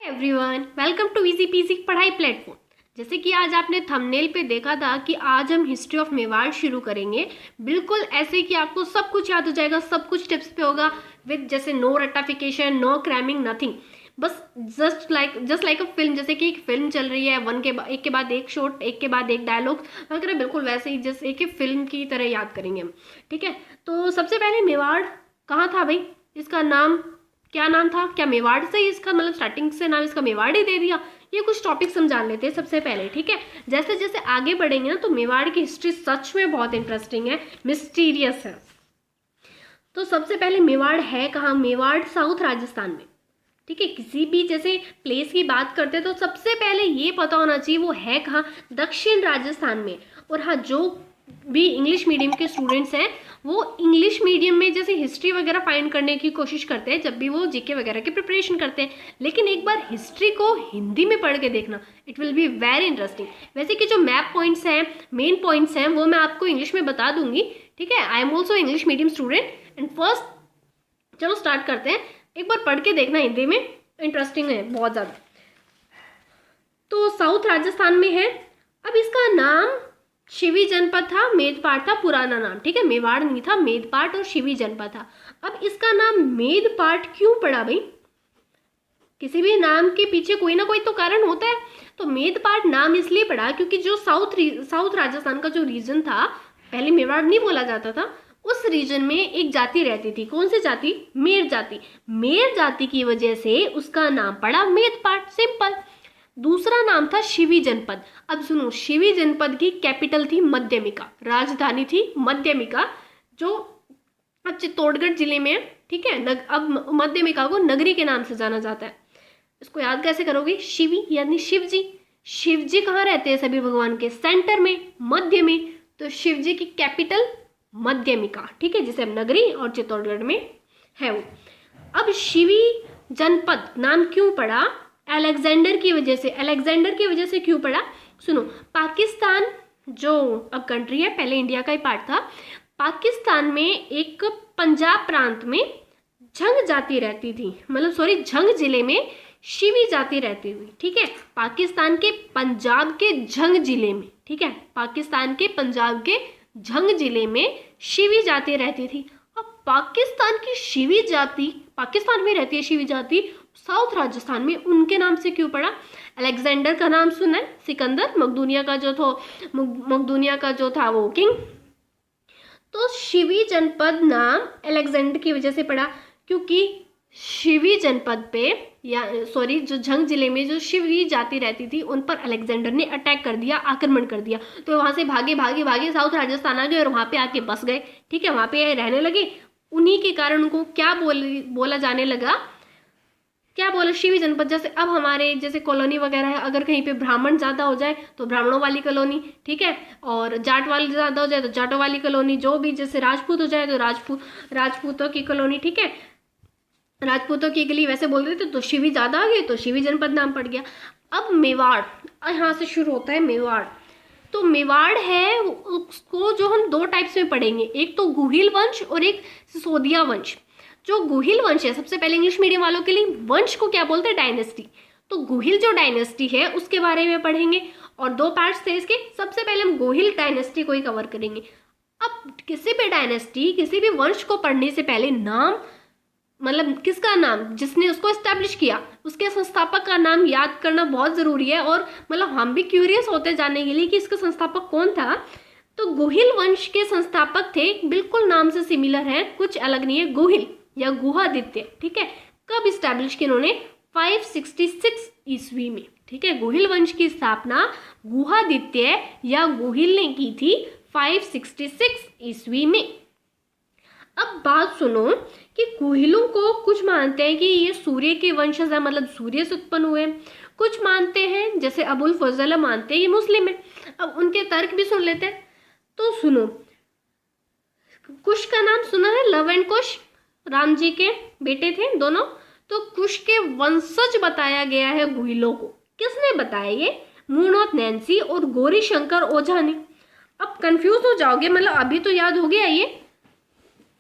Everyone, welcome to easy PG पढ़ाई platform. जैसे कि आज आपने थंबनेल पे देखा था कि आज हम हिस्ट्री ऑफ मेवाड़ शुरू करेंगे। बिल्कुल ऐसे कि आपको सब कुछ याद हो जाएगा, सब कुछ टिप्स पे होगा विद जैसे नो रट्टाफिकेशन, नो क्रैमिंग, नथिंग। बस जस्ट लाइक अ फिल्म, जैसे कि एक फिल्म चल रही है, एक के बाद एक शॉट, एक के बाद एक डायलॉग वगैरह, बिल्कुल वैसे ही जैसे कि फिल्म की तरह याद करेंगे हम। ठीक है, तो सबसे पहले मेवाड़ कहाँ था भाई? इसका नाम क्या नाम था? क्या मेवाड़ से ही इसका मतलब स्टार्टिंग से नाम इसका मेवाड़ ही दे दिया? ये कुछ टॉपिक समझा लेते हैं सबसे पहले। ठीक है, जैसे जैसे आगे बढ़ेंगे ना तो मेवाड़ की हिस्ट्री सच में बहुत इंटरेस्टिंग है, मिस्टीरियस है। तो सबसे पहले मेवाड़ है कहाँ? मेवाड़ साउथ राजस्थान में। ठीक है, किसी भी जैसे प्लेस की बात करते हैं तो सबसे पहले ये पता होना चाहिए वो है कहाँ? दक्षिण राजस्थान में। और हाँ, जो भी इंग्लिश मीडियम के स्टूडेंट्स हैं वो इंग्लिश मीडियम में जैसे हिस्ट्री वगैरह फाइंड करने की कोशिश करते हैं जब भी वो जीके वगैरह की प्रिपरेशन करते हैं, लेकिन एक बार हिस्ट्री को हिंदी में पढ़ के देखना, it will be very interesting. वैसे कि जो मैप पॉइंट्स हैं, मेन पॉइंट्स हैं, वो मैं आपको इंग्लिश में बता दूंगी। ठीक है, I am also English medium student and first चलो स्टार्ट करते हैं। एक बार पढ़ के देखना, हिंदी में इंटरेस्टिंग है बहुत ज़्यादा। तो साउथ राजस्थान में है। अब इसका नाम शिवी जनपद था, मेदपाट था पुराना नाम। ठीक है, मेवाड़ नहीं था, मेदपाट और शिवी जनपद था। अब इसका नाम मेदपाट क्यों पड़ा भाई? किसी भी नाम के पीछे कोई ना कोई तो कारण होता है। तो मेदपाट नाम इसलिए पड़ा क्योंकि जो साउथ राजस्थान का जो रीजन था, पहले मेवाड़ नहीं बोला जाता था, उस रीजन में एक जाति रहती थी। कौन सी जाति? मेर जाति। मेर जाति की वजह से उसका नाम पड़ा मेदपाट, सिंपल। दूसरा नाम था शिवी जनपद। अब सुनो, शिवी जनपद की कैपिटल थी मध्यमिका, राजधानी थी मध्यमिका, जो अब चित्तौड़गढ़ जिले में है। ठीक है, अब मध्यमिका को नगरी के नाम से जाना जाता है। इसको याद कैसे करोगे? शिवी यानी शिव जी। शिव जी कहाँ रहते हैं? सभी भगवान के सेंटर में, मध्य में। तो शिव जी की कैपिटल मध्यमिका। ठीक है, जिसे अब नगरी और चित्तौड़गढ़ में है वो। अब शिवी जनपद नाम क्यों पड़ा? अलेक्जेंडर की वजह से। अलेक्जेंडर की वजह से क्यों पड़ा? सुनो, पाकिस्तान जो अब कंट्री है, पहले इंडिया का ही पार्ट था, पाकिस्तान में एक पंजाब प्रांत में झंग जाति रहती थी, मतलब सॉरी, झंग जिले में शिवी जाति रहती हुई। ठीक है, पाकिस्तान के पंजाब के झंग जिले में। ठीक है, पाकिस्तान के पंजाब के झंग जिले में शिवी जाति रहती थी। अब पाकिस्तान की शिवी जाति, पाकिस्तान में रहती है शिवी जाति, साउथ राजस्थान में उनके नाम से क्यों पड़ा? अलेक्जेंडर का नाम सुना है, सिकंदर, मकदूनिया का जो था वो किंग। तो शिवी जनपद नाम अलेक्जेंडर की वजह से पड़ा क्योंकि शिवी जनपद पे जो झंग जिले में जो शिवी जाति रहती थी उन पर अलेक्जेंडर ने अटैक कर दिया, आक्रमण कर दिया। तो वहां से भागे भागे भागे साउथ राजस्थान आ गए और वहां पे आके बस गए। ठीक है, वहां पे रहने लगे। उन्हीं के कारण उनको क्या बोला जाने लगा? क्या बोला? शिवी जनपद। जैसे अब हमारे जैसे कॉलोनी वगैरह है, अगर कहीं पे ब्राह्मण ज़्यादा हो जाए तो ब्राह्मणों वाली कॉलोनी। ठीक है, और जाट वाली ज़्यादा हो जाए तो जाटों वाली कॉलोनी, जो भी जैसे राजपूत हो जाए तो राजपूतों की कॉलोनी। ठीक है, राजपूतों की गली वैसे बोल रहे थे, तो शिवी ज़्यादा आ गए तो शिवी जनपद नाम पड़ गया। अब मेवाड़, यहाँ से शुरू होता है मेवाड़। तो मेवाड़ है, उसको जो हम दो टाइप्स में पढ़ेंगे, एक तो गुहिल वंश और एक सिसोदिया वंश। जो गुहिल वंश है, सबसे पहले इंग्लिश मीडियम वालों के लिए वंश को क्या बोलते हैं? डायनेस्टी। तो गुहिल जो डायनेस्टी है उसके बारे में पढ़ेंगे, और दो पार्ट्स थे इसके। सबसे पहले हम गुहिल डायनेस्टी को ही कवर करेंगे। अब किसी भी डायनेस्टी, किसी भी वंश को पढ़ने से पहले नाम, मतलब किसका नाम, जिसने उसको एस्टैब्लिश किया, उसके संस्थापक का नाम याद करना बहुत ज़रूरी है। और मतलब हम भी क्यूरियस होते जाने के लिए कि इसका संस्थापक कौन था। तो गुहिल वंश के संस्थापक थे, बिल्कुल नाम से सिमिलर है, कुछ अलग नहीं है, गुहिल या गुहादित्य। ठीक है, कब इस्टेब्लिश की इन्होंने? 566 ईस्वी में। ठीक है, गुहिल वंश की स्थापना गुहादित्य या गुहिल ने की थी 566 ईस्वी में। अब बात सुनो कि गुहिलों को कुछ मानते हैं कि ये सूर्य के वंशज है, मतलब सूर्य से उत्पन्न हुए। कुछ मानते हैं, जैसे अबुल फजल मानते हैं ये मुस्लिम है। अब उनके तर्क भी सुन लेते हैं। तो सुनो, कुश का नाम सुना है? लव एंड कुश, राम जी के बेटे थे दोनों। तो कुश के वंशज बताया गया है गुहिलों को। किसने बताया ये? मूणोत नैन्सी और गौरी शंकर ओझा ने। अब कंफ्यूज हो जाओगे, मतलब अभी तो याद हो गया ये,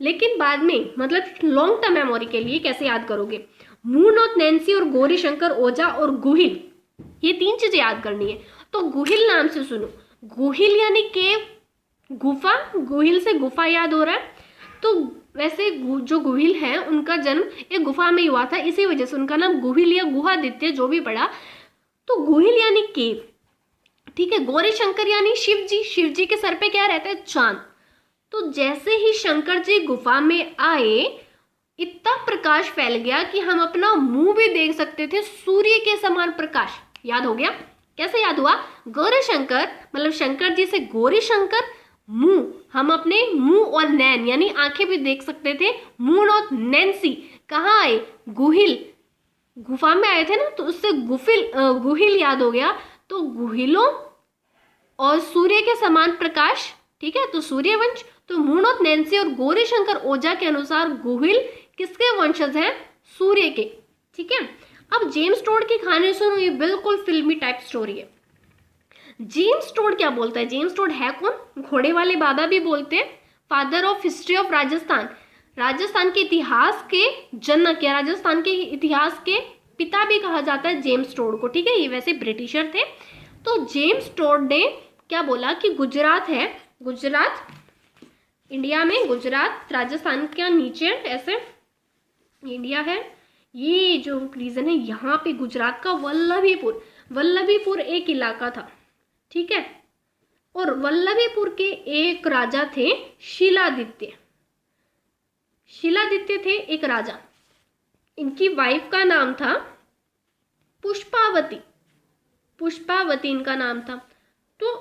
लेकिन बाद में मतलब लॉन्ग टर्म मेमोरी के लिए कैसे याद करोगे? मूनोत नैन्सी और गौरीशंकर ओझा और गुहिल, ये 3 चीजें याद करनी है। तो गुहिल नाम से सुनो, गुहिल यानी केव, गुफा, गुहिल से गुफा याद हो रहा है। तो वैसे जो गुहिल है उनका जन्म एक गुफा में हुआ था, इसी वजह से उनका नाम गुहिल या गुहादित्य जो भी पड़ा। तो गुहिल यानी केव, ठीक है। गौरी शंकर यानी शिव जी, शिव जी के सर पे क्या रहता है, चांद। तो जैसे ही शंकर जी गुफा में आए, इतना प्रकाश फैल गया कि हम अपना मुंह भी देख सकते थे, सूर्य के समान प्रकाश। याद हो गया? कैसे याद हुआ? गौरी शंकर मतलब शंकर जी से गौरी शंकर, मुंह, हम अपने मुंह और नैन यानी आंखें भी देख सकते थे। मून और नैन्सी कहाँ आए, गुहिल, गुफा में आए थे ना, तो उससे गुहिल याद हो गया। तो गुहिलों और सूर्य के समान प्रकाश, ठीक है। तो सूर्यवंश, तो मून और नैन्सी और गौरी शंकर ओझा के अनुसार गुहिल किसके वंशज हैं, सूर्य के, ठीक है। अब जेम्स टोड की कहानी सुनो, ये बिल्कुल फिल्मी टाइप स्टोरी है। जेम्स टोड क्या बोलता है? जेम्स टोड है कौन? घोड़े वाले बाबा भी बोलते हैं, father of history of Rajasthan, Rajasthan के इतिहास के जनक या राजस्थान के इतिहास के पिता भी कहा जाता है जेम्स टोड को, ठीक है। ये वैसे ब्रिटिशर थे। तो जेम्स टोड ने क्या बोला कि गुजरात है, गुजरात इंडिया में, गुजरात राजस्थान के नीचे ऐसे इंडिया है, ये जो रीजन है यहाँ पे गुजरात का वल्लभीपुर, वल्लभीपुर एक इलाका था, ठीक है। और वल्लभीपुर के एक राजा थे शीलादित्य, शीलादित्य थे एक राजा। इनकी वाइफ का नाम था पुष्पावती, पुष्पावती इनका नाम था। तो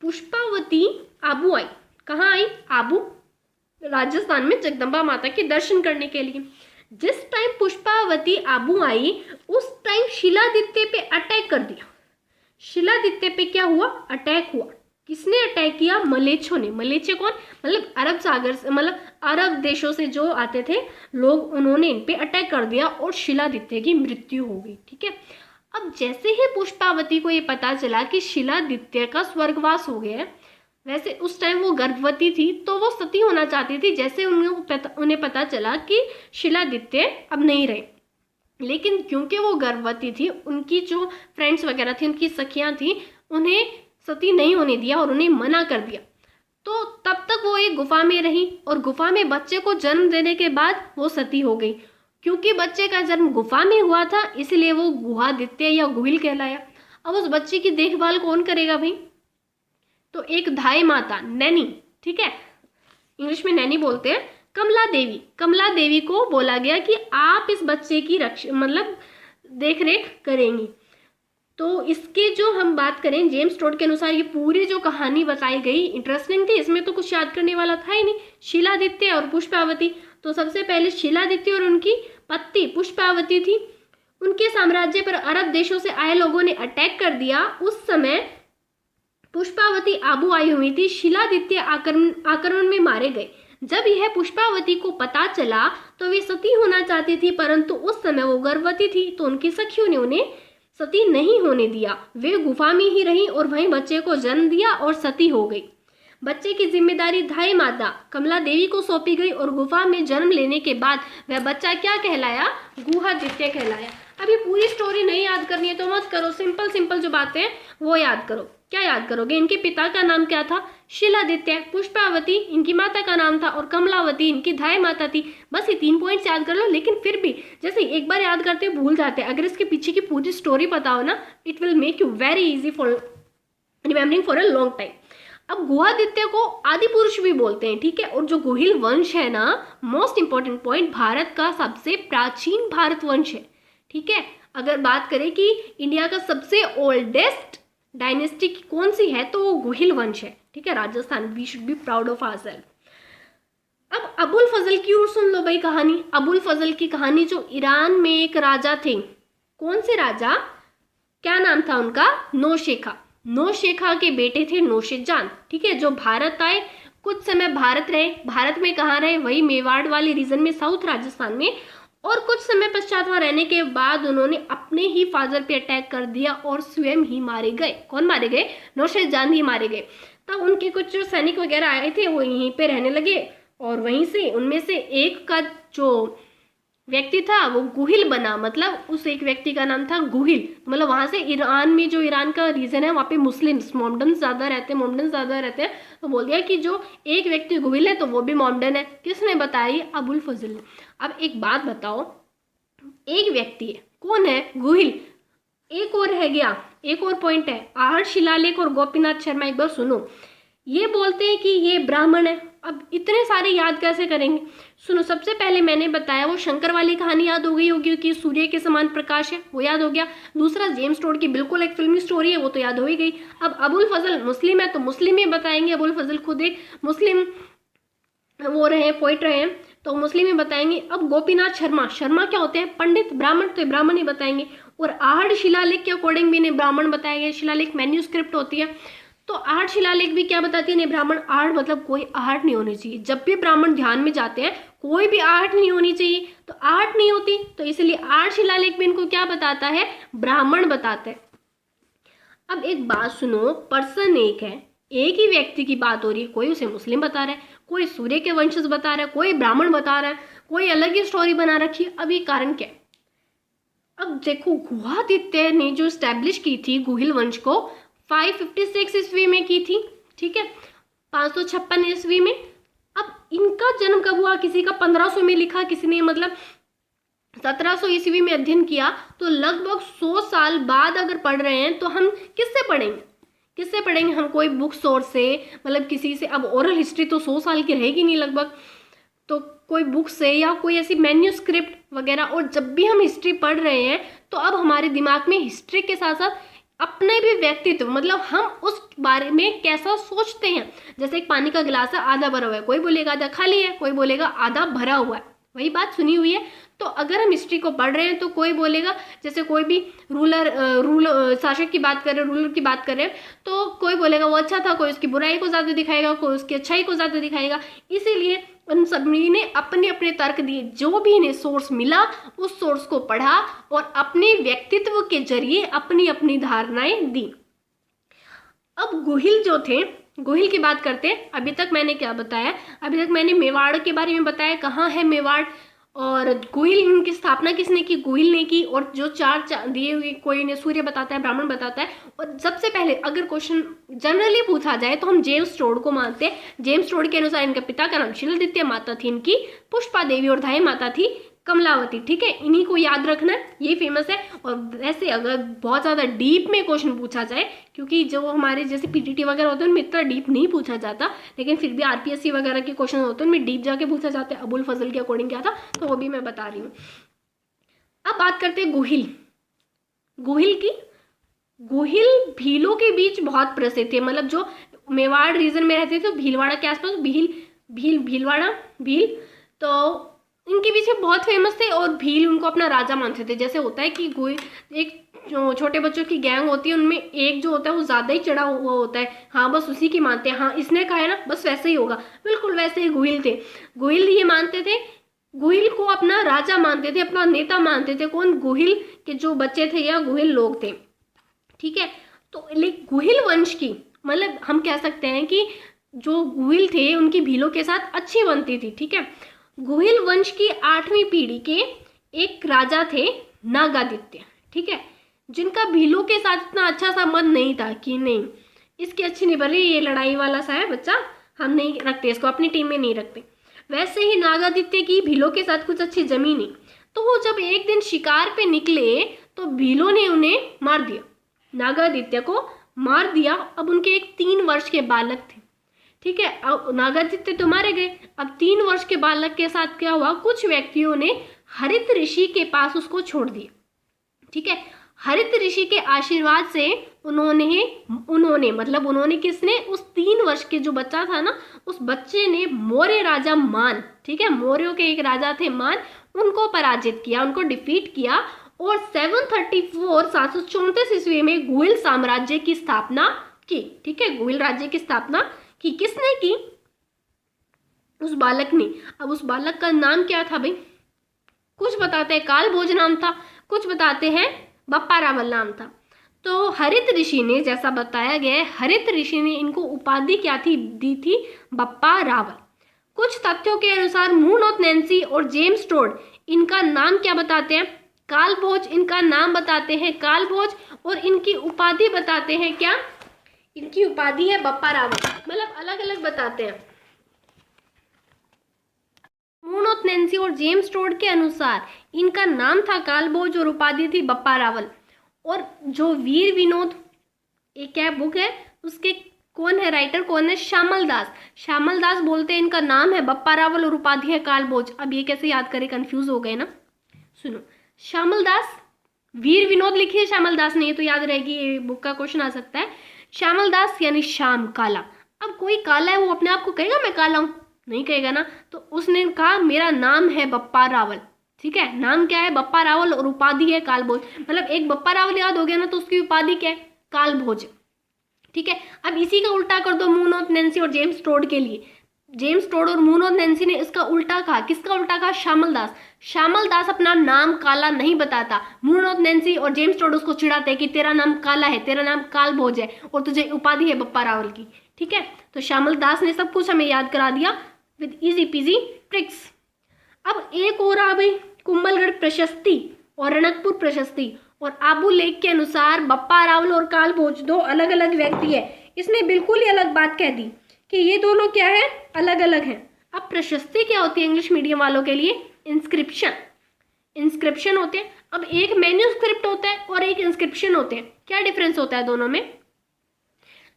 पुष्पावती आबू आई, कहाँ आई? आबू, राजस्थान में जगदम्बा माता के दर्शन करने के लिए। जिस टाइम पुष्पावती आबू आई, उस टाइम शीलादित्य पे अटैक कर दिया। शीलादित्य पे क्या हुआ? अटैक हुआ। किसने अटैक किया? मलेच्छों ने। मलेच्छ कौन? मतलब अरब सागर से, मतलब अरब देशों से जो आते थे लोग, उन्होंने इन पे अटैक कर दिया और शीलादित्य की मृत्यु हो गई, ठीक है। अब जैसे ही पुष्पावती को ये पता चला कि शीलादित्य का स्वर्गवास हो गया है, वैसे उस टाइम वो गर्भवती थी तो वो सती होना चाहती थी। जैसे उन्हें पता चला कि शीलादित्य अब नहीं रहे, लेकिन क्योंकि वो गर्भवती थी, उनकी जो फ्रेंड्स वगैरह थी, उनकी सखियां थी, उन्हें सती नहीं होने दिया और उन्हें मना कर दिया। तो तब तक वो एक गुफा में रही और गुफा में बच्चे को जन्म देने के बाद वो सती हो गई। क्योंकि बच्चे का जन्म गुफा में हुआ था, इसलिए वो गुहादित्य या गुहिल कहलाया। अब उस बच्चे की देखभाल कौन करेगा भाई? तो एक धाई माता, नैनी, ठीक है, इंग्लिश में नैनी बोलते हैं, कमला देवी, कमला देवी को बोला गया कि आप इस बच्चे की रक्षा मतलब देख रेख करेंगी। तो इसके जो हम बात करें, जेम्स टोड के अनुसार ये पूरी जो कहानी बताई गई इंटरेस्टिंग थी, इसमें तो कुछ याद करने वाला था ही नहीं। शीलादित्य और पुष्पावती, तो सबसे पहले शीलादित्य और उनकी पत्नी पुष्पावती थी, उनके साम्राज्य पर अरब देशों से आए लोगों ने अटैक कर दिया। उस समय पुष्पावती आबू आई हुई थी, शीलादित्य आक्रमण में मारे गए। जब यह पुष्पावती को पता चला तो वे सती होना चाहती थी, परंतु उस समय वो गर्भवती थी, तो उनकी सखियों ने उन्हें सती नहीं होने दिया। वे गुफा में ही रहीं और वहीं बच्चे को जन्म दिया और सती हो गई। बच्चे की जिम्मेदारी धाई माता कमला देवी को सौंपी गई और गुफा में जन्म लेने के बाद वह बच्चा क्या कहलाया? गुहादित्य कहलाया। अब ये पूरी स्टोरी नहीं याद करनी है तो मत करो, सिंपल सिंपल जो बातें हैं वो याद करो। क्या याद करोगे? इनके पिता का नाम क्या था? शीलादित्य। पुष्पावती इनकी माता का नाम था और कमलावती इनकी धाई माता थी। बस ये 3 पॉइंट्स याद कर लो। लेकिन फिर भी जैसे एक बार याद करते भूल जाते हैं, अगर इसके पीछे की पूरी स्टोरी पता हो ना, it will make you very easy for remembering for a long time. अब गुहादित्य को आदि पुरुष भी बोलते हैं, ठीक है। और जो गुहिल वंश है ना, मोस्ट इंपॉर्टेंट पॉइंट, भारत का सबसे प्राचीन भारत वंश है, ठीक है। अगर बात करें कि इंडिया का सबसे ओल्डेस्ट डायनेस्टी कौन सी है तो वो गुहिल वंश है, ठीक है। Rajasthan, we should be proud of ourselves. अब अबुल फजल की और सुन लो भाई कहानी। अबुल फजल की कहानी, जो ईरान में एक राजा थे, कौन से राजा, क्या नाम था उनका? नौशेखा। नौशेखा के बेटे थे नौशेजान, ठीक है, जो भारत आए, कुछ समय भारत रहे। भारत में कहाँ रहे? वही मेवाड़ वाले रीजन में, साउथ राजस्थान में। और कुछ समय पश्चात वहां रहने के बाद उन्होंने अपने ही फादर पे अटैक कर दिया और स्वयं ही मारे गए। कौन मारे गए? नौशेजान ही मारे गए। तब उनके कुछ जो सैनिक वगैरह आए थे वो यहीं पे रहने लगे और वहीं से उनमें से एक का जो व्यक्ति था वो गुहिल बना, मतलब उस एक व्यक्ति का नाम था गुहिल। मतलब वहां से ईरान में, जो ईरान का रीजन है वहाँ पे मुस्लिम्स मोमडन ज़्यादा रहते हैं, तो बोल दिया कि जो एक व्यक्ति गुहिल है तो वो भी मोमडन है। किसने बताई? अबुल फजल ने। अब एक बात बताओ, एक व्यक्ति है, कौन है? गुहिल। एक और है गया, एक और पॉइंट है, आहट शिलालेख और गोपीनाथ शर्मा। एक बार सुनो, ये बोलते हैं कि ये ब्राह्मण है। अब इतने सारे याद कैसे करेंगे? सुनो, सबसे पहले मैंने बताया वो शंकर वाली कहानी याद हो गई होगी कि सूर्य के समान प्रकाश है, वो याद हो गया। दूसरा जेम्स टोड की बिल्कुल एक फिल्मी स्टोरी है, वो तो याद हो ही गई। अब अबुल फजल मुस्लिम है तो मुस्लिम ही बताएंगे, अबुल फजल खुद एक मुस्लिम वो रहे, पोइट रहे हैं, तो मुस्लिम ही बताएंगे। अब गोपीनाथ शर्मा, शर्मा क्या होते हैं? पंडित। ब्राह्मण तो ब्राह्मण ही बताएंगे। और आहट शिलालेख के अकॉर्डिंग भी इन्हें ब्राह्मण बताया गया। शिलालेख मैन्यूस्क्रिप्ट होती है, तो आहट शिलालेख भी क्या बताती है? नहीं ब्राह्मण। आहट मतलब कोई आहट नहीं होनी चाहिए। जब भी ब्राह्मण ध्यान में जाते हैं कोई भी आहट नहीं होनी चाहिए, तो आहट नहीं होती, तो इसलिए आहट शिलालेख में इनको क्या बताता है? ब्राह्मण बताता है। अब एक बात सुनो, पर्सन एक है, एक ही व्यक्ति की बात हो रही है, कोई उसे मुस्लिम बता रहा है, कोई सूर्य के वंशज बता रहा है, कोई ब्राह्मण बता रहा है, कोई अलग ही स्टोरी बना रखी है। अब ये कारण क्या है? अब देखो, गुहादित्य ने जो स्टैब्लिश की थी गुहिल वंश को 556 ईस्वी में की थी, ठीक है, 556 ईस्वी में। अब इनका जन्म कब हुआ? किसी का 1500 में लिखा, किसी ने मतलब 1700 ईस्वी में अध्ययन किया, तो लगभग 100 साल बाद अगर पढ़ रहे हैं तो हम किससे पढ़ेंगे? किससे पढ़ेंगे हम? कोई बुक सोर्स से, मतलब किसी से। अब ओरल हिस्ट्री तो 100 साल की रहेगी नहीं लगभग, तो कोई बुक से या कोई ऐसी मैन्यूस्क्रिप्ट वगैरह। और जब भी हम हिस्ट्री पढ़ रहे हैं तो अब हमारे दिमाग में हिस्ट्री के साथ साथ अपने भी व्यक्तित्व, मतलब हम उस बारे में कैसा सोचते हैं। जैसे एक पानी का गिलास है, आधा भरा हुआ है, कोई बोलेगा आधा खाली है, कोई बोलेगा आधा भरा हुआ है, वही बात सुनी हुई है। तो अगर हम हिस्ट्री को पढ़ रहे हैं तो कोई बोलेगा, जैसे कोई भी शासक की बात कर रहे हैं, रूलर की बात कर रहे हैं, तो कोई बोलेगा वो अच्छा था, कोई उसकी बुराई को ज़्यादा दिखाएगा, कोई उसकी अच्छाई को ज़्यादा दिखाएगा। इसीलिए उन सभी ने अपने अपने तर्क दिए, जो भी इन्हें सोर्स मिला उस सोर्स को पढ़ा और अपने व्यक्तित्व के जरिए अपनी अपनी धारणाएं दी। अब गुहिल जो थे, गुहिल की बात करते हैं। अभी तक मैंने क्या बताया? अभी तक मैंने मेवाड़ के बारे में बताया, कहाँ है मेवाड़, और गुहिल इनकी स्थापना किसने की? गुहिल ने की। और जो चार दिए हुए, कोई ने सूर्य बताता है, ब्राह्मण बताता है। और सबसे पहले अगर क्वेश्चन जनरली पूछा जाए तो हम जेम्स टोड को मानते हैं। जेम्स टोड के अनुसार इनके पिता का नाम शिलादित्य, माता थी इनकी पुष्पा देवी और दाई माता थी कमलावती, ठीक है, इन्हीं को याद रखना है, ये फेमस है। और वैसे अगर बहुत ज़्यादा डीप में क्वेश्चन पूछा जाए, क्योंकि जो हमारे जैसे पीटीटी वगैरह होते हैं उनमें इतना डीप नहीं पूछा जाता, लेकिन फिर भी आरपीएससी वगैरह के क्वेश्चन होते हैं उनमें डीप जाके पूछा जाता है। अबुल फजल के अकॉर्डिंग क्या था, तो वो भी मैं बता रही हूँ। अब बात करते हैं गुहिल। गुहिल की, गुहिल भीलों के बीच बहुत प्रसिद्ध थे, मतलब जो मेवाड़ रीजन में रहते थे, भीलवाड़ा के आसपास, भीलवाड़ा, तो इनके पीछे बहुत फेमस थे। और भील उनको अपना राजा मानते थे। जैसे होता है कि एक जो छोटे बच्चों की गैंग होती है, उनमें एक जो होता है वो ज़्यादा ही चढ़ा हुआ होता है, हाँ बस उसी की मानते हैं, हाँ इसने कहा है ना बस वैसे ही होगा, बिल्कुल वैसे ही गुहिल थे। गुहिल ये मानते थे, गुहिल को अपना राजा मानते थे, अपना नेता मानते थे। कौन? गुहिल के जो बच्चे थे या गुहिल लोग थे, ठीक है। तो गुहिल वंश की, मतलब हम कह सकते हैं कि जो गुहिल थे उनकी भीलों के साथ अच्छी बनती थी, ठीक है। गुहिल वंश की 8वीं पीढ़ी के एक राजा थे नागादित्य, ठीक है, जिनका भीलों के साथ इतना अच्छा संबंध नहीं था कि नहीं इसकी अच्छी नहीं बन रही, ये लड़ाई वाला सा है बच्चा, हम नहीं रखते इसको, अपनी टीम में नहीं रखते। वैसे ही नागादित्य की भीलों के साथ कुछ अच्छी जमी नहीं, तो वो जब एक दिन शिकार पे निकले तो भीलों ने उन्हें मार दिया, नागादित्य को मार दिया। अब उनके एक 3 वर्ष के बालक थे, ठीक है। अब नागादित्य तो मारे गए। अब 3 वर्ष के बालक के साथ क्या हुआ? कुछ व्यक्तियों ने हरित ऋषि के पास उसको छोड़ दिया, ठीक है। हरित ऋषि के आशीर्वाद से उन्होंने किसने? उस 3 वर्ष के जो बच्चा था ना, उस बच्चे ने मौर्य राजा मान, ठीक है, मौर्यों के एक राजा थे मान, उनको पराजित किया, उनको डिफीट किया। और 734 ईस्वी में गुहिल साम्राज्य की स्थापना की, ठीक है, गुहिल राज्य की स्थापना की। किसने की? उस बालक ने। अब उस बालक का नाम क्या था भाई? कुछ बताते हैं काल भोज नाम था, कुछ बताते हैं बप्पा रावल नाम था। तो हरित ऋषि ने, जैसा बताया गया है, हरित ऋषि ने इनको उपाधि क्या थी दी थी? बप्पा रावल। कुछ तथ्यों के अनुसार मून ऑफ नैन्सी और जेम्स टोड इनका नाम क्या बताते हैं? कालभोज इनका नाम बताते हैं, कालभोज, और इनकी उपाधि बताते हैं क्या? इनकी उपाधि है बप्पा रावल, मतलब अलग अलग बताते हैं। मून ऑफ नैन्सी और जेम्स टोड के अनुसार इनका नाम था कालभोज और उपाधि थी बप्पा रावल। और जो वीर विनोद एक क्या बुक है, उसके कौन है राइटर, कौन है? श्यामल दास। श्यामल दास बोलते हैं इनका नाम है बप्पा रावल और उपाधि है कालभोज। अब ये कैसे याद करें, कंफ्यूज हो गए ना। सुनो, श्यामल दास, वीर विनोद लिखी है श्यामल दास ने, ये तो याद रहेगी, ये बुक का क्वेश्चन आ सकता है। श्यामल दास यानी श्याम, काला। अब कोई काला है वो अपने आप को कहेगा मैं काला हूं? नहीं कहेगा ना। तो उसने कहा मेरा नाम है बप्पा रावल, ठीक है, नाम क्या है? बप्पा रावल और उपाधि है कालभोज। मतलब एक बप्पा रावल याद हो गया ना, तो उसकी उपाधि क्या है? कालभोज, ठीक है। अब इसी का उल्टा कर दो मून ऑफ नैन्सी और जेम्स टोड के लिए। जेम्स टोड और मून ऑफ नैन्सी ने इसका उल्टा कहा। किसका उल्टा कहा? श्यामल दास। श्यामल दास अपना नाम काला नहीं बताता। मून ऑफ नैन्सी और जेम्स टोड उसको चिढ़ाते हैं कि तेरा नाम काला है, तेरा नाम कालभोज है और तुझे उपाधि है बप्पा रावल की, ठीक है। तो श्यामल दास ने सब कुछ हमें याद करा दिया विद इजी पीजी ट्रिक्स। अब एक और आ गई कुंभलगढ़ प्रशस्ति और रणकपुर प्रशस्ति और आबू लेख के अनुसार बप्पा रावल और कालभोज दो अलग अलग व्यक्ति है। इसने बिल्कुल ही अलग बात कह दी कि ये दोनों क्या है? अलग अलग हैं। अब प्रशस्ति क्या होती है इंग्लिश मीडियम वालों के लिए? इंस्क्रिप्शन, इंस्क्रिप्शन होते हैं। अब एक मैन्यूस्क्रिप्ट होता है और एक इंस्क्रिप्शन होते हैं। क्या डिफरेंस होता है दोनों में?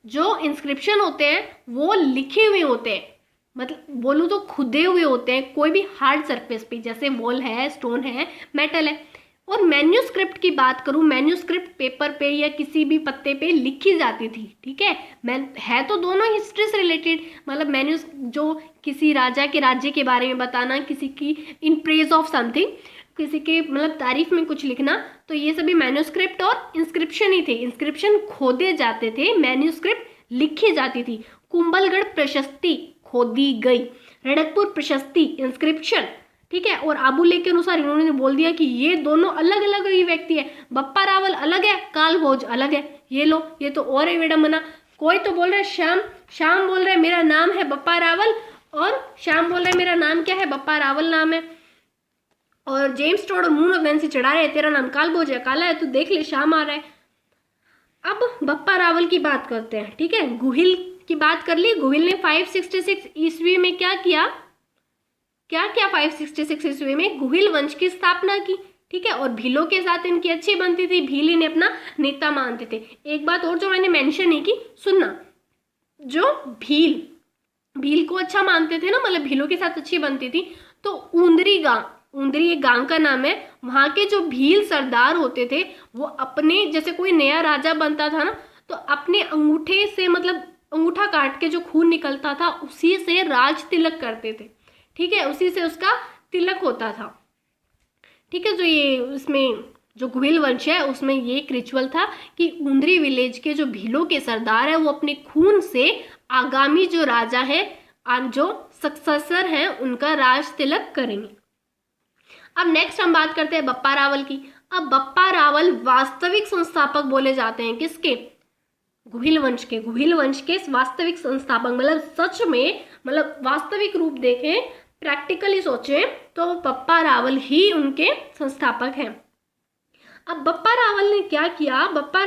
जो इंस्क्रिप्शन होते हैं वो लिखे हुए होते हैं, मतलब बोलूँ तो खुदे हुए होते हैं कोई भी हार्ड सरफेस पे, जैसे वॉल है, स्टोन है, मेटल है। और मैन्यूस्क्रिप्ट की बात करूँ, मैन्यूस्क्रिप्ट पेपर पे या किसी भी पत्ते पे लिखी जाती थी, ठीक है। है तो दोनों हिस्ट्री से रिलेटेड, मतलब मैन्यूस जो किसी राजा के राज्य के बारे में बताना, किसी की इन प्रेज ऑफ समथिंग, किसी के मतलब तारीफ में कुछ लिखना, तो ये सभी मैन्यूस्क्रिप्ट और इंस्क्रिप्शन ही थे। इंस्क्रिप्शन खोदे जाते थे, मैन्यूस्क्रिप्ट लिखी जाती थी। कुंभलगढ़ प्रशस्ति खोदी गई, रणकपुर प्रशस्ति इंस्क्रिप्शन, ठीक है। और आबू लेख के अनुसार इन्होंने बोल दिया कि ये दोनों अलग अलग ही व्यक्ति है, बप्पा रावल अलग है, कालभोज अलग है। ये लो, ये तो और है विडंबना। कोई तो बोल रहा है श्याम बोल रहा है मेरा नाम है बप्पा रावल, और श्याम बोल रहा है मेरा नाम क्या है? बप्पा रावल नाम है। और जेम्स टोड और मून ऑफ नैन्सी चढ़ा रहे हैं तेरा नाम कालभोज है, काला है, तू देख ले श्याम आ रहा है। अब बप्पा रावल की बात करते हैं, ठीक है। गुहिल की बात कर ली। गुहिल ने 566 ईस्वी में क्या किया? 566 ईस्वी में गुहिल वंश की स्थापना की, ठीक है। और भीलों के साथ इनकी अच्छी बनती थी, भील इन्हें अपना नेता मानते थे। एक बात और जो मैंने मेंशन नहीं की, सुनना, जो भील को अच्छा मानते थे ना, मतलब भीलों के साथ अच्छी बनती थी, तो ऊंदरी एक गांव का नाम है, वहां के जो भील सरदार होते थे वो अपने, जैसे कोई नया राजा बनता था ना, तो अपने अंगूठे से, मतलब अंगूठा काट के जो खून निकलता था उसी से राज तिलक करते थे, ठीक है, उसी से उसका तिलक होता था, ठीक है। जो ये उसमें जो गुहिल वंश है उसमें ये एक रिचुअल था कि ऊंदरी विलेज के जो भीलों के सरदार है वो अपने खून से आगामी जो राजा है, जो सक्सेसर हैं, उनका राज तिलक करेंगे। अब नेक्स्ट हम बात करते हैं बप्पा रावल की। अब बप्पा रावल वास्तविक संस्थापक बोले जाते हैं, किसके? गुहिल वंश के। गुहिल वंश के वास्तविक संस्थापक, मतलब सच में, मतलब वास्तविक रूप देखें, प्रैक्टिकली सोचें तो बप्पा रावल ही उनके संस्थापक हैं। अब बप्पा रावल ने क्या किया? बप्पा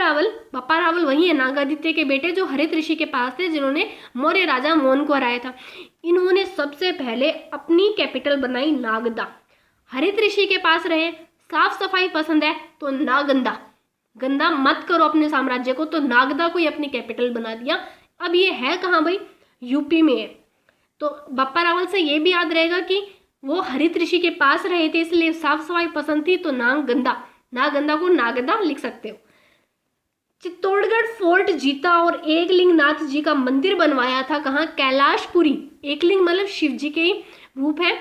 रावल वही है नागादित्य के बेटे जो हरित ऋषि के पास थे, जिन्होंने मौर्य राजा मोन को हराया था। इन्होंने सबसे पहले अपनी कैपिटल बनाई नागदा। हरित ऋषि के पास रहे, साफ सफाई पसंद है तो नागंदा, गंदा मत करो अपने साम्राज्य को, तो नागदा को ही अपनी कैपिटल बना दिया। अब ये है कहाँ भाई? यूपी में है। तो बप्पा रावल से ये भी याद रहेगा कि वो हरित ऋषि के पास रहे थे, इसलिए साफ सफाई पसंद थी, तो नागंदा को नागदा लिख सकते हो। चित्तौड़गढ़ फोर्ट जीता और एकलिंग नाथ जी का मंदिर बनवाया था, कहाँ? कैलाशपुरी। एकलिंग मतलब शिव जी के रूप है,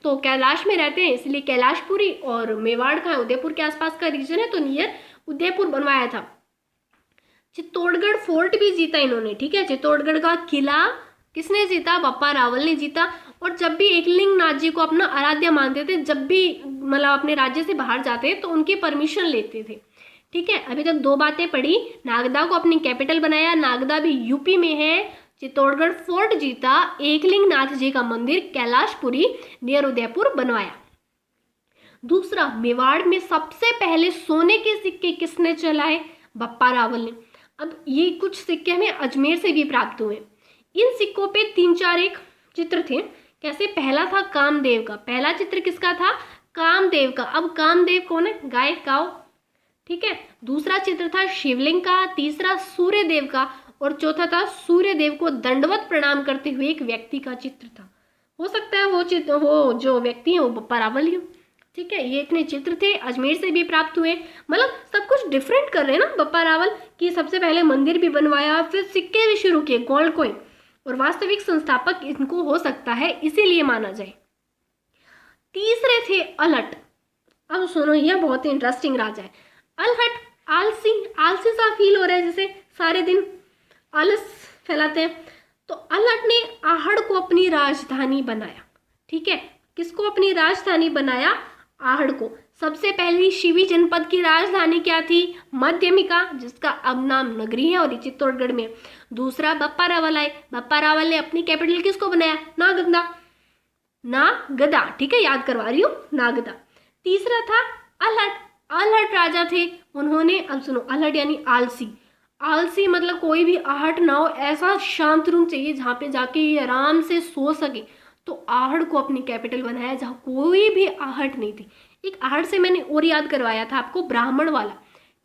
तो कैलाश में रहते हैं इसलिए कैलाशपुरी। और मेवाड़ का उदयपुर के आसपास का रीजन है, तो नियर उदयपुर बनवाया था। चित्तौड़गढ़ फोर्ट भी जीता इन्होंने, ठीक है। चित्तौड़गढ़ का किला किसने जीता? बप्पा रावल ने जीता। और जब भी एकलिंग नाथ जी को अपना आराध्य मानते थे, जब भी मतलब अपने राज्य से बाहर जाते तो उनकी परमिशन लेते थे, ठीक है। अभी तक दो बातें पढ़ी, नागदा को अपनी कैपिटल बनाया, नागदा भी यूपी में है, चित्तौड़गढ़ फोर्ट जीता, एकलिंग नाथ जी का मंदिर कैलाशपुरी नियर उदयपुर बनवाया। दूसरा, मेवाड़ में सबसे पहले सोने के सिक्के किसने चलाए? बप्पा रावल ने। अब ये कुछ सिक्के हमें अजमेर से भी प्राप्त हुए। इन सिक्कों पे 3-4 एक चित्र थे। कैसे? पहला था कामदेव का। पहला चित्र किसका था? कामदेव का। अब कामदेव कौन है? गाय, काऊ, ठीक है। दूसरा चित्र था शिवलिंग का, तीसरा सूर्यदेव का, और चौथा था सूर्यदेव को दंडवत प्रणाम करते हुए एक व्यक्ति का चित्र था। हो सकता है वो चित्र, वो जो व्यक्ति है वो बप्पा रावल ही हो, ठीक है। ये इतने चित्र थे, अजमेर से भी प्राप्त हुए। मतलब सब कुछ डिफरेंट कर रहे हैं ना बप्पा रावल, कि सबसे पहले मंदिर भी बनवाया, फिर सिक्के भी शुरू किए, गोल्ड कॉइन, और वास्तविक संस्थापक इनको हो सकता है, इसीलिए माना जाए। तीसरे थे अलहट। अब सुनो, यह बहुत ही इंटरेस्टिंग राजा है। अलहट आलसी, आलसी सा फील हो रहा है, जैसे सारे दिन आलस फैलाते हैं। तो अलहट ने आहड़ को अपनी राजधानी बनाया, ठीक है। किसको अपनी राजधानी बनाया? आहड़ को। सबसे पहली शिवी जनपद की राजधानी क्या थी? मध्यमिका, जिसका अब नाम नगरी है और चित्तौड़गढ़ में। दूसरा, बप्पा रावल आए। बप्पा रावल ने अपनी कैपिटल किसको बनाया? नागदा, नागदा, ठीक है, याद करवा रही हूँ, नागदा। तीसरा था अलहट। अलहट राजा थे, उन्होंने, अब सुनो, अलहट यानी आलसी। आलसी मतलब कोई भी आहट ना हो, ऐसा शांत रूम चाहिए जहाँ पे जाके ये आराम से सो सके। तो आहड़ को अपनी कैपिटल बनाया जहाँ कोई भी आहट नहीं थी। एक आहड़ से मैंने और याद करवाया था आपको, ब्राह्मण वाला,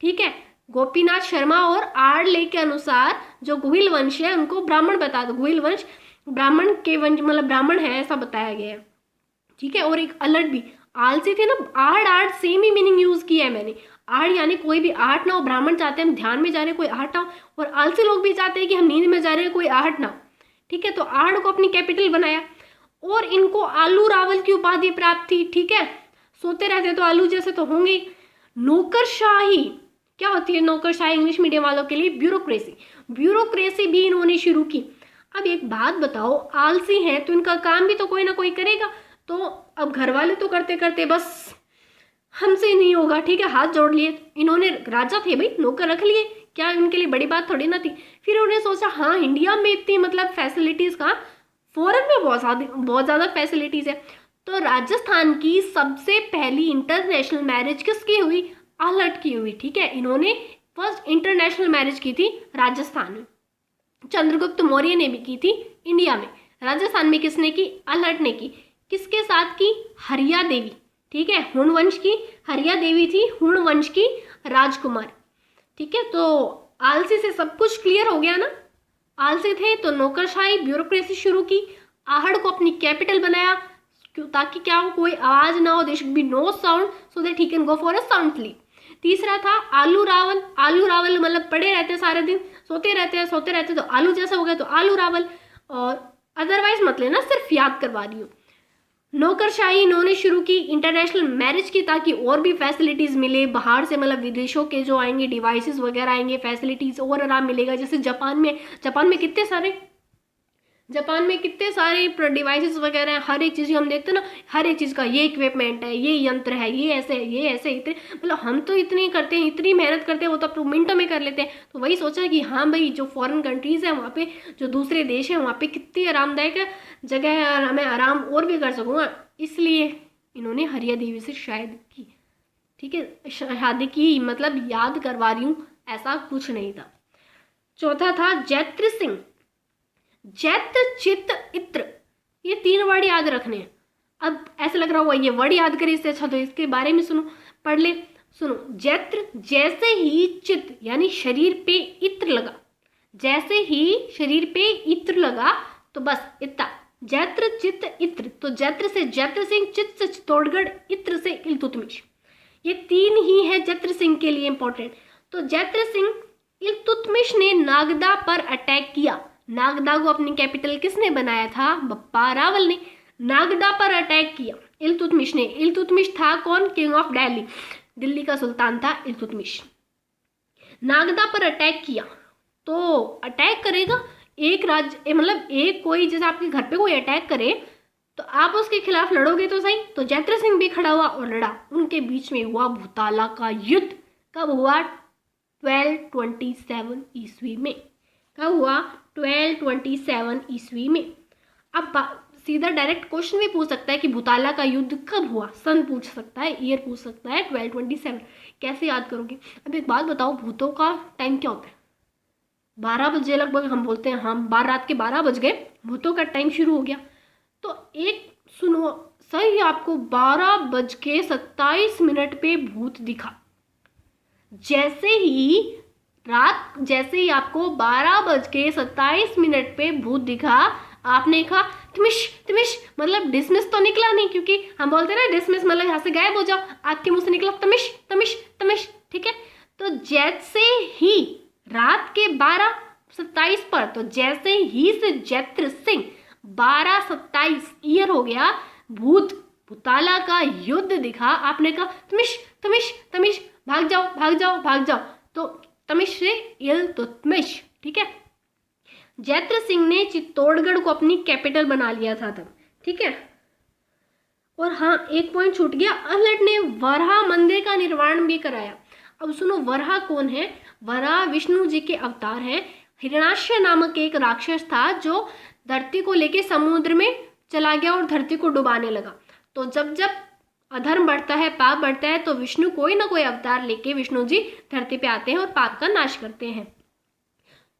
ठीक है। गोपीनाथ शर्मा और आड़ले के अनुसार जो गोहिल वंश है उनको ब्राह्मण बता दो। गोहिल वंश ब्राह्मण के वंश, मतलब ब्राह्मण है ऐसा बताया गया है, ठीक है। और एक अलर्ट भी, आलसी थे ना, आड़ आड़ सेम ही मीनिंग यूज किया है मैंने। आड़ यानी कोई भी आहट ना हो। ब्राह्मण चाहते हैं हम ध्यान में जा रहे हैं, कोई आहट ना हो, और आलसी लोग भी चाहते हैं कि हम नींद में जा रहे हैं, कोई आहट ना हो, ठीक है। तो आहड़ को अपनी कैपिटल बनाया, और इनको आलू रावल की उपाधि प्राप्त थी, ठीक है। सोते रहते तो आलू जैसे तो होंगे। नौकरशाही क्या होती है? नौकरशाही इंग्लिश मीडियम वालों के लिए ब्यूरोक्रेसी। ब्यूरोक्रेसी भी इन्होंने शुरू की। अब एक बात बताओ, आलसी हैं तो इनका काम भी तो कोई ना कोई करेगा। तो अब घर वाले तो करते करते बस हमसे नहीं होगा, ठीक है, हाथ जोड़ लिए। इन्होंने, राजा थे भाई, नौकर रख लिए, क्या उनके लिए बड़ी बात थोड़ी ना थी। फिर उन्होंने सोचा हाँ इंडिया में इतनी मतलब फैसिलिटीज का, फॉरेन में बहुत ज़्यादा फैसिलिटीज़ है। तो राजस्थान की सबसे पहली इंटरनेशनल मैरिज किसकी हुई? अलहट की हुई, ठीक है। इन्होंने फर्स्ट इंटरनेशनल मैरिज की थी राजस्थान में। चंद्रगुप्त मौर्य ने भी की थी इंडिया में। राजस्थान में किसने की? अलहट ने की। किसके साथ की? हरिया देवी, ठीक है, हुण वंश की हरिया देवी थी, हुण वंश की राजकुमार, ठीक है। तो आलसी से सब कुछ क्लियर हो गया ना। आलसी थे तो नौकरशाही, ब्यूरोक्रेसी शुरू की, आहड़ को अपनी कैपिटल बनाया, ताकि क्या हो, कोई आवाज ना हो, there should be no sound so that he can go for a sound sleep. तीसरा था आलू रावल। आलू रावल मतलब पड़े रहते सारे दिन, सोते रहते तो आलू जैसा हो गया, तो आलू रावल। और अदरवाइज मत लेना, सिर्फ याद करवा रही हूँ। नौकरशाही इन्होंने शुरू की, इंटरनेशनल मैरिज की, ताकि और भी फैसिलिटीज़ मिले बाहर से, मतलब विदेशों के जो आएंगे डिवाइसेस वगैरह आएंगे, फैसिलिटीज़ और आराम मिलेगा। जैसे जापान में कितने सारे डिवाइसेस वगैरह हैं, हर एक चीज़ हम देखते हैं ना, हर एक चीज़ का ये इक्विपमेंट है, ये यंत्र है, ये ऐसे है, ये ऐसे, इतने, मतलब हम तो इतनी करते हैं, इतनी मेहनत करते हैं, वो तो अपने मिनटों में कर लेते हैं। तो वही सोचा कि हाँ भाई, जो फॉरेन कंट्रीज़ हैं वहाँ पे, जो दूसरे देश हैं वहाँ पे कितनी आरामदायक जगह है और हमें आराम और भी कर सकूँगा, इसलिए इन्होंने हरिया देवी से शादी की, ठीक है। शादी की मतलब याद करवा रही हूँ, ऐसा कुछ नहीं था। चौथा था जैत्र सिंह। जैत, चित, इत्र, ये 3 वर्ड याद रखने हैं। अब ऐसा लग रहा होगा ये वर्ड याद करें, इससे अच्छा तो इसके बारे में सुनो, पढ़ ले। सुनो, जैत्र, जैसे ही चित यानी शरीर पे इत्र लगा, जैसे ही शरीर पे इत्र लगा तो बस इतना, जैत्र, चित, इत्र। तो जैत्र से जैत्र सिंह, चित से चित्तौड़गढ़, इत्र से इल्तुतमिश। ये 3 ही है जैत्र सिंह के लिए इंपॉर्टेंट। तो जैत्र सिंह, इल्तुतमिश ने नागदा पर अटैक किया। नागदा को अपनी कैपिटल किसने बनाया था? बप्पा रावल ने। नागदा पर अटैक किया इल्तुतमिश ने। इल्तुतमिश था कौन? किंग ऑफ दिल्ली, दिल्ली का सुल्तान था इल्तुतमिश। नागदा पर अटैक किया, तो अटैक करेगा एक राज्य, मतलब एक कोई, जैसे आपके घर पे कोई अटैक करे तो आप उसके खिलाफ लड़ोगे तो सही। तो जैत्र सिंह भी खड़ा हुआ और लड़ा, उनके बीच में हुआ भूताला का युद्ध। कब हुआ? 1227 ईस्वी में। कब हुआ? 1227 ईस्वी में। अब सीधा डायरेक्ट क्वेश्चन भी पूछ सकता है कि भूताला का युद्ध कब हुआ, सन पूछ सकता है, ईयर पूछ सकता है, 1227। कैसे याद करोगे? अब एक बात बताओ, भूतों का टाइम क्या होता है? 12 बजे लगभग हम बोलते हैं, हम रात के 12 बज गए, भूतों का टाइम शुरू हो गया। तो एक सुनो सही, आपको 12:27 पे भूत दिखा। जैसे ही आपको 12:27 पे भूत दिखा, आपने कहा तमिश तमिश, मतलब डिसमिस तो निकला नहीं, क्योंकि हम बोलते हैं ना डिसमिस मतलब यहाँ से गायब हो जाओ, आपके मुंह से निकला तमिश तमिश तमिश, ठीक है। तो जैसे ही रात के 12:27 पर, तो जैसे ही से जैत्र सिंह 12:27 ईयर हो गया, भूताला का युद्ध दिखा, आपने कहा तमिश तमिश तमिश, भाग जाओ भाग जाओ भाग जाओ। तो तमिश से इल तो तमिश, ठीक है। जैत्र सिंह ने चित्तौड़गढ़ को अपनी कैपिटल बना लिया था तब, ठीक है। और हाँ, एक पॉइंट छूट गया, अल्हट ने वराह मंदिर का निर्माण भी कराया। अब सुनो, वराह कौन है? वराह विष्णु जी के अवतार हैं। हिरण्याक्ष नामक एक राक्षस था जो धरती को लेके समुद्र में चला गया और धरती को डुबाने लगा। तो जब जब अधर्म बढ़ता है, पाप बढ़ता है, तो विष्णु कोई ना कोई अवतार लेके विष्णु जी धरती पे आते हैं और पाप का नाश करते हैं।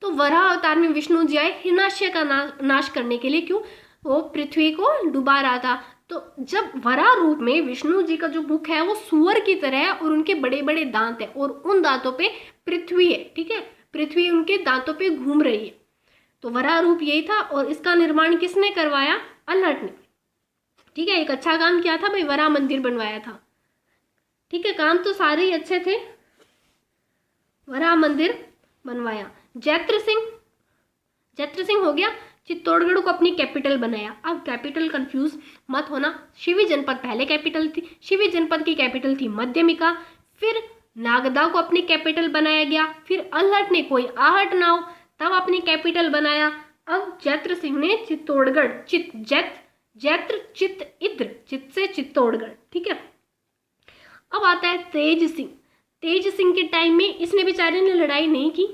तो वराह अवतार में विष्णु जी आए हिरण्याक्ष का नाश करने के लिए। क्यों? वो पृथ्वी को डुबा रहा था। तो जब वराह रूप में विष्णु जी का जो मुख है वो सुअर की तरह है और उनके बड़े बड़े दांत है और उन दांतों पे पृथ्वी है, ठीक है। पृथ्वी उनके दांतों पे घूम रही है। तो वराह रूप यही था और इसका निर्माण किसने करवाया? अल्हट ने, ठीक है। एक अच्छा काम किया था भाई, वराह मंदिर बनवाया था, ठीक है। काम तो सारे ही अच्छे थे, वराह मंदिर बनवाया। जैत्र सिंह हो गया, चित्तौड़गढ़ को अपनी कैपिटल बनाया। अब कैपिटल कंफ्यूज मत होना, शिवी जनपद पहले कैपिटल थी, शिवी जनपद की कैपिटल थी मध्यमिका, फिर नागदा को अपनी कैपिटल बनाया गया, फिर अल्हट ने कोई आहट ना हो तब अपनी कैपिटल बनाया। अब जैत्र सिंह ने चित्तौड़गढ़, जैत्र चित्त इद्र, चित्त से चित्तौड़गढ़, ठीक है। अब आता है तेज सिंह के टाइम में इसने बेचारे ने लड़ाई नहीं की,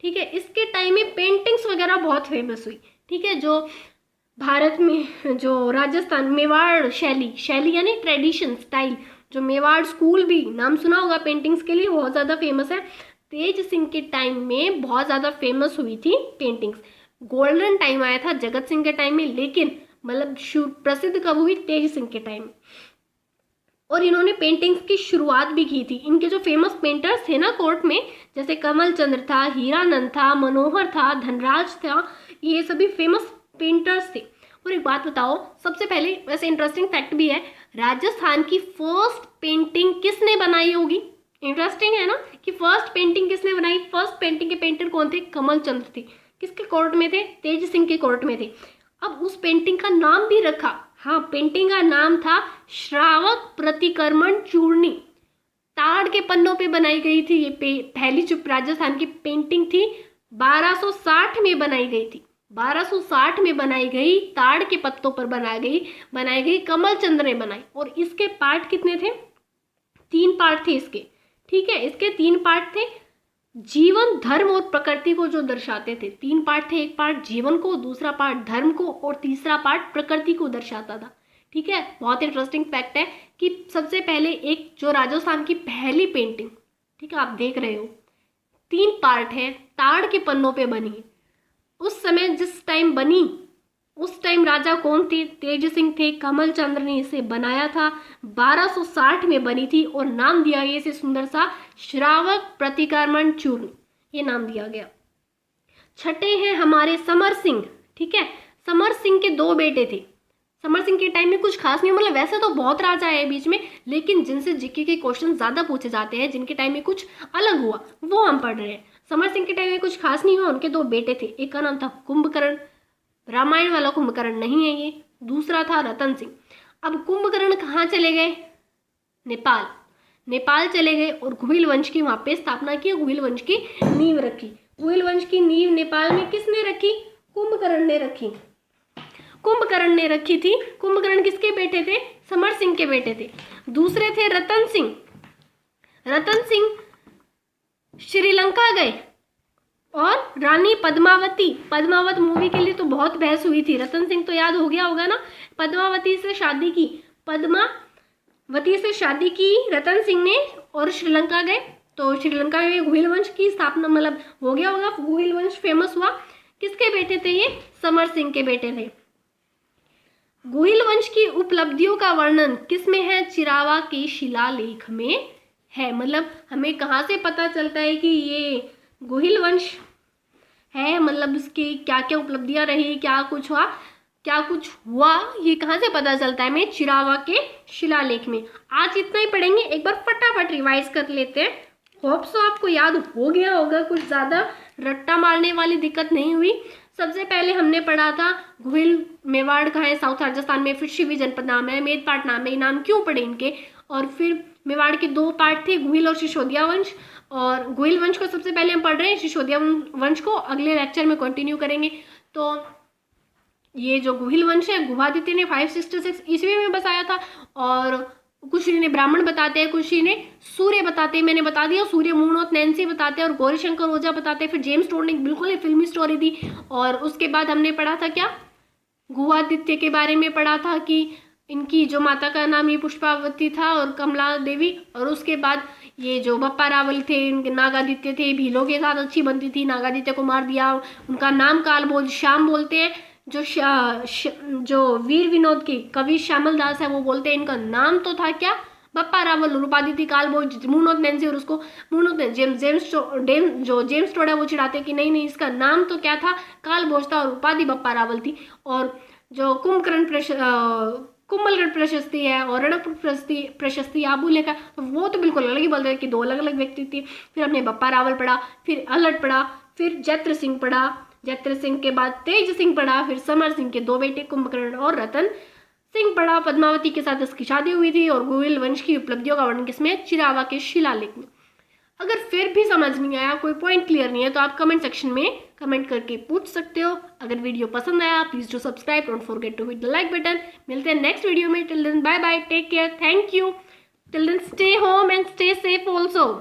ठीक है। इसके टाइम में पेंटिंग्स वगैरह बहुत फेमस हुई, ठीक है। जो भारत में जो राजस्थान मेवाड़ शैली यानी ट्रेडिशन स्टाइल, जो मेवाड़ स्कूल भी नाम सुना होगा पेंटिंग्स के लिए, बहुत ज़्यादा फेमस है। तेज सिंह के टाइम में बहुत ज़्यादा फेमस हुई थी पेंटिंग्स। गोल्डन टाइम आया था जगत सिंह के टाइम में, लेकिन मतलब प्रसिद्ध कब हुई? तेज सिंह के टाइम। और इन्होंने पेंटिंग्स की शुरुआत भी की थी। इनके जो फेमस पेंटर्स थे ना कोर्ट में, जैसे कमल चंद्र था, हीरानंद था, मनोहर था, धनराज था, ये सभी फेमस पेंटर्स थे। और एक बात बताओ, सबसे पहले वैसे इंटरेस्टिंग फैक्ट भी है, राजस्थान की फर्स्ट पेंटिंग किसने बनाई होगी? इंटरेस्टिंग है ना कि फर्स्ट पेंटिंग किसने बनाई? फर्स्ट पेंटिंग के पेंटर कौन थे? कमल चंद्र थे। किसके कोर्ट में थे? तेज सिंह के कोर्ट में थे। अब उस पेंटिंग का नाम भी रखा, हाँ, पेंटिंग का नाम था श्रावक प्रतिक्रमण चूर्णी। ताड़ के पन्नों पे बनाई गई थी ये पहली जो राजस्थान की पेंटिंग थी, 1260 में बनाई गई थी। 1260 में बनाई गई, ताड़ के पत्तों पर बनाई गई, कमल चंद्र ने बनाई। और इसके पार्ट कितने थे? 3 पार्ट थे इसके, ठीक है। इसके 3 पार्ट थे, जीवन, धर्म और प्रकृति को जो दर्शाते थे। 3 पार्ट थे, एक पार्ट जीवन को, दूसरा पार्ट धर्म को और तीसरा पार्ट प्रकृति को दर्शाता था, ठीक है। बहुत इंटरेस्टिंग फैक्ट है कि सबसे पहले एक जो राजस्थान की पहली पेंटिंग, ठीक है, आप देख रहे हो 3 पार्ट है, ताड़ के पन्नों पे बनी। उस समय जिस टाइम बनी, उस टाइम राजा कौन थे? तेज सिंह थे। कमल चंद्र ने इसे बनाया था, 1260 में बनी थी और नाम दिया गया इसे सुंदर सा श्रावक प्रतिक्रमण चूर्ण, ये नाम दिया गया। छठे हैं हमारे समर सिंह, ठीक है। समर सिंह के 2 बेटे थे। समर सिंह के टाइम में कुछ खास नहीं, मतलब वैसे तो बहुत राजा आए बीच में, लेकिन जिनसे जीके के क्वेश्चन ज्यादा पूछे जाते हैं, जिनके टाइम में कुछ अलग हुआ, वो हम पढ़ रहे हैं। समर सिंह के टाइम में कुछ खास नहीं हुआ, उनके 2 बेटे थे। एक का नाम था कुंभकर्ण, रामायण वाला कुंभकर्ण नहीं है ये, दूसरा था रतन सिंह। अब कुंभकर्ण कहाँ चले गए? नेपाल चले गए और गुहिल वंश की वहां पे स्थापना की, गुहिल वंश की नींव रखी। गुहिल वंश की नींव नेपाल में किसने रखी? कुंभकर्ण ने रखी। कुंभकर्ण ने रखी थी। कुंभकर्ण किसके बेटे थे? समर सिंह के बेटे थे। दूसरे थे रतन सिंह। रतन सिंह श्रीलंका गए और रानी पद्मावती, पद्मावत मूवी के लिए तो बहुत बहस हुई थी। रतन सिंह तो याद हो गया होगा ना, पद्मावती से शादी की, पद्मावती से शादी की रतन सिंह ने और श्रीलंका गए। तो श्रीलंका में गोहिल वंश की स्थापना, मतलब हो गया होगा, गोहिल वंश फेमस हुआ। किसके बेटे थे ये? समर सिंह के बेटे थे। गोहिल वंश की उपलब्धियों का वर्णन किसमें है? चिरावा के शिलालेख में है। मतलब हमें कहाँ से पता चलता है कि ये गोहिल वंश है, मतलब इसकी क्या क्या उपलब्धियां रही, क्या कुछ हुआ, ये कहाँ से पता चलता है? हमें चिरावा के शिलालेख में। आज इतना ही पढ़ेंगे, एक बार फटाफट रिवाइज कर लेते हैं। होप सो आपको याद हो गया होगा, कुछ ज़्यादा रट्टा मारने वाली दिक्कत नहीं हुई। सबसे पहले हमने पढ़ा था गोहिल मेवाड़ कहाँ है? साउथ राजस्थान में। फिर शिवी जनपद नाम है, मेदपाट नाम है, ये नाम क्यों पड़े इनके? और फिर मेवाड़ के 2 पार्ट थे, गोहिल और सिसोदिया वंश। और गोहिल वंश को सबसे पहले हम पढ़ रहे हैं, सिसोदिया वंश को अगले लेक्चर में कंटिन्यू करेंगे। तो ये जो गोहिल वंश है, गुहादित्य ने 566 ईस्वी में बसाया था। और कुछ ने ब्राह्मण बताते हैं, कुछ ने सूर्य बताते हैं, मैंने बता दिया, सूर्य मूर्णोत नैन्सी बताते हैं, और गौरीशंकर ओझा बताते हैं। फिर जेम्स टोड ने बिल्कुल ही फिल्मी स्टोरी दी। और उसके बाद हमने पढ़ा था क्या? गुहादित्य के बारे में पढ़ा था कि इनकी जो माता का नाम ये पुष्पावती था और कमला देवी। और उसके बाद ये जो बप्पा रावल थे, इनके नागादित्य थे, भीलों के साथ अच्छी बनती थी, नागादित्य को मार दिया। उनका नाम कालभोज श्याम बोलते हैं। जो वीर विनोद की कवि श्यामल दास है वो बोलते हैं इनका नाम तो था क्या? बप्पा रावल। और उपाधि थी कालभोज, मूर्णोत नैन्सी। और उसको मूर्णोत जेम्स टोड है वो चिढ़ाते कि नहीं इसका नाम तो क्या था? कालभोज था, और उपाधि बप्पा रावल थी। और जो कुंभलगढ़ प्रशस्ति है और रणकपुर प्रशस्ति आबू लेखा, तो वो तो बिल्कुल अलग ही बोलते हैं कि 2 अलग अलग व्यक्ति थी। फिर हमने बप्पा रावल पढ़ा, फिर अलट पढ़ा, फिर जैत्र सिंह पढ़ा, जैत्र सिंह के बाद तेज सिंह पढ़ा, फिर समर सिंह के 2 बेटे कुंभकर्ण और रतन सिंह पढ़ा। पद्मावती के साथ इसकी शादी हुई थी। और गोहिल वंश की उपलब्धियों का वर्णन किसमें? चिरावा के शिलालेख में। अगर फिर भी समझ नहीं आया, कोई पॉइंट क्लियर नहीं है, तो आप कमेंट सेक्शन में कमेंट करके पूछ सकते हो। अगर वीडियो पसंद आया please do subscribe, don't forget to hit the like button. मिलते हैं नेक्स्ट वीडियो में। Till then bye bye, take care, thank you. Till then stay home and stay safe also.